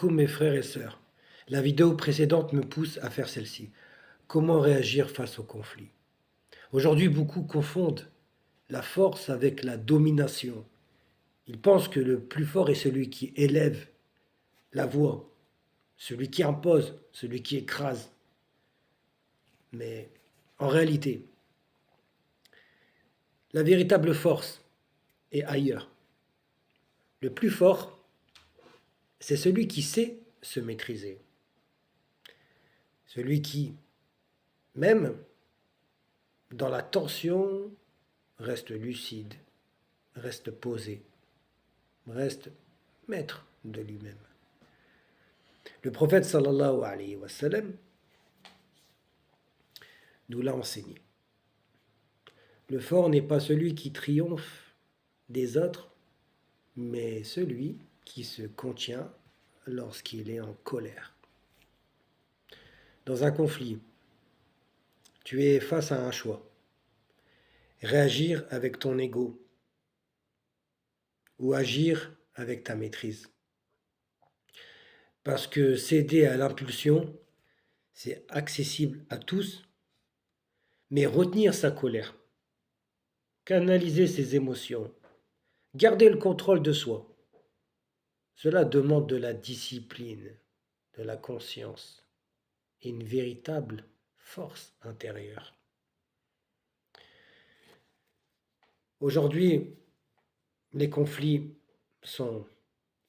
alaikum mes frères et sœurs. La vidéo précédente me pousse à faire celle-ci. Comment réagir face au conflit? Aujourd'hui, beaucoup confondent la force avec la domination. Ils pensent que le plus fort est celui qui élève la voix, celui qui impose, celui qui écrase. Mais en réalité, la véritable force est ailleurs. Le plus fort, c'est celui qui sait se maîtriser. Celui qui, même dans la tension, reste lucide, reste posé, reste maître de lui-même. Le prophète sallallahu alayhi wa sallam nous l'a enseigné. Le fort n'est pas celui qui triomphe des autres, mais celui qui se contient lorsqu'il est en colère. Dans un conflit, tu es face à un choix. Réagir avec ton ego ou agir avec ta maîtrise. Parce que céder à l'impulsion, c'est accessible à tous, mais retenir sa colère, canaliser ses émotions, garder le contrôle de soi, cela demande de la discipline, de la conscience et une véritable force intérieure. Aujourd'hui, les conflits sont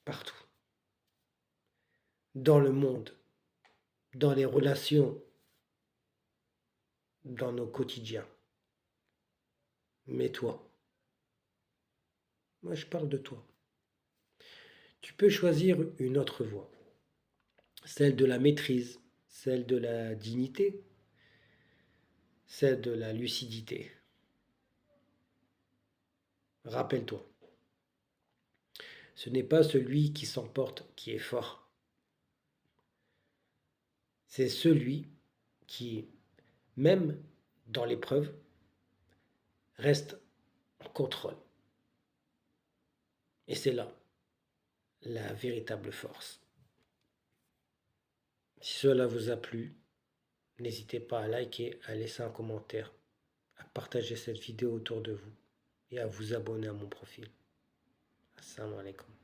partout, dans le monde, dans les relations, dans nos quotidiens. Mais toi, moi je parle de toi. Tu peux choisir une autre voie, celle de la maîtrise, celle de la dignité, celle de la lucidité. Rappelle-toi, ce n'est pas celui qui s'emporte qui est fort, c'est celui qui, même dans l'épreuve, reste en contrôle. Et c'est là la véritable force. Si cela vous a plu, n'hésitez pas à liker, à laisser un commentaire, à partager cette vidéo autour de vous et à vous abonner à mon profil. Assalamu alaikum.